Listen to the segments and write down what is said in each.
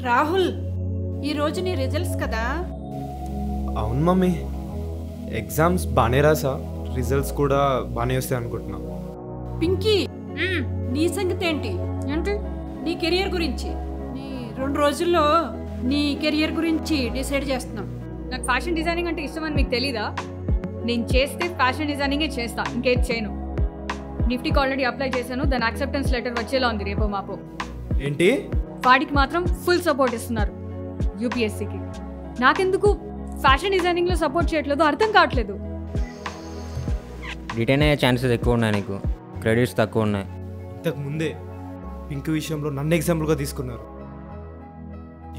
రాహుల్, ఈరోజు నీ రిజల్ట్స్ కదా? అవును మమ్మీ, ఎగ్జామ్స్ బాగానే రాసా, రిజల్ట్స్ కూడా బాగానే వస్తాయి అనుకుంటున్నా. పింకీ, నీ సంగతి ఏంటి? నీ కెరియర్ గురించి నీ 2 రోజుల్లో నీ కెరియర్ గురించి డిసైడ్ చేస్తున్నాం. నాకు ఫ్యాషన్ డిజైనింగ్ అంటే ఇష్టమని మీకు తెలీదా? నేను చేస్తే ఫ్యాషన్ డిజైనింగే చేస్తా, ఇంకేది చేయను. నిఫ్టీకి ఆల్రెడీ అప్లై చేశాను, దాని యాక్సెప్టెన్స్ లెటర్ వచ్చేలా ఉంది రేపో మాపో. ఏంటి? వాడికి మాత్రం ఫుల్ సపోర్ట్ ఇస్తున్నారు యూపీఎస్సీకి. నాకెందుకు ఫ్యాషన్ డిజైనింగ్లో సపోర్ట్ చేయట్లేదు అర్థం కావట్లేదు. రిటైన్ అయ్యే ఛాన్సెస్ ఎక్కువ ఉన్నాయి, నీకు క్రెడిట్స్ తక్కువ ఉన్నాయి. ఇంతకు ముందే పింక్ విషయంలో నన్ను ఎగ్జాంపుల్గా తీసుకున్నారు.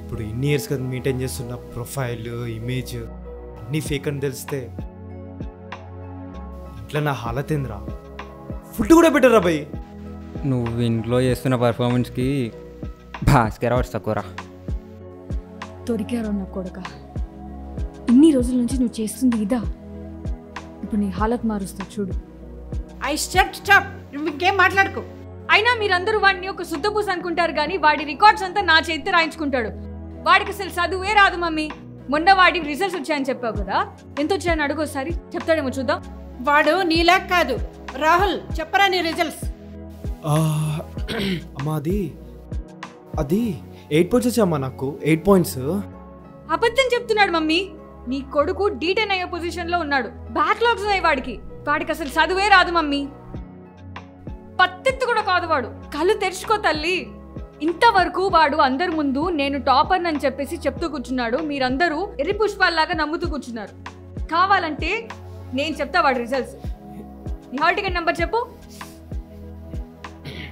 ఇప్పుడు ఇన్ని ఇయర్స్గా మెయింటైన్ చేస్తున్న ప్రొఫైల్, ఇమేజ్ అన్నీ ఫేక్ అని తెలిస్తే ఇంట్లో నా హాలత్ ఏందిరా? ఫుడ్ కూడా బెటర్ రా భయ్. నువ్వు ఇంట్లో చేస్తున్న పర్ఫార్మెన్స్కి భాస్కర్ అవార్డ్స్ తక్కువరా. దొరికారు నా కొడుక. ఇన్ని రోజుల నుంచి నువ్వు చేస్తుంది ఇదా? ఇప్పుడు నీ హాలత్ మారుస్తా చూడు. ఐ స్టాప్, నువ్వు ఇంకేం మాట్లాడుకో. అయినా మీరందరూ వాడిని ఒక శుద్ధపూస అనుకుంటారు కానీ వాడి రికార్డ్స్ అంతా నా చేతితో రాయించుకుంటాడు. వాడికి అసలు చదువే రాదు మమ్మీ. మొన్న వాడి రిజల్ట్స్ వచ్చాయని చెప్పావు కదా, ఎంత వచ్చాయని అడుగు ఒకసారి, చెప్తాడేమో చూద్దాం. వాడు నీలా కాదు. రాహుల్, చెప్పరా నీ రిజల్ట్స్? అమ్మా అది 8 points వచ్చామ్మా, నాకు 8 points. అబద్ధం చెప్తున్నాడు మమ్మీ. నీ కొడుకు D10 అయ్యే పొజిషన్ లో ఉన్నాడు. బ్యాక్లాగ్స్ ఉన్నాయి వాడికి. వాడికి అసలు చదువే రాదు మమ్మీ. పత్తెత్తు కూడా కాదు వాడు. కళ్ళు తెరుచుకో తల్లి. ఇంతవరకు వాడు అందరి ముందు నేను టాపర్ అని చెప్పేసి చెప్తూ కూర్చున్నాడు. మీరందరూ ఎర్రి పుష్పాల్లాగా నమ్ముతూ కూర్చున్నారు. కావాలంటే నేను చెప్తా వాడి రిజల్ట్స్. నీ హాల్ టికెట్ నెంబర్ చెప్పు.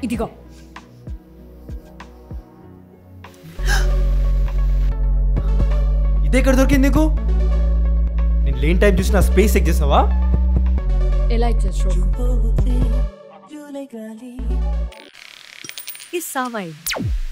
ఇదిగో. ఇదే ఎక్కడ దొరికింది నీకు? నేను లేని టైం చూసి నా స్పేస్ చెక్ చేసావా? ఎలా ఇచ్చేచ్చు? Is Savai.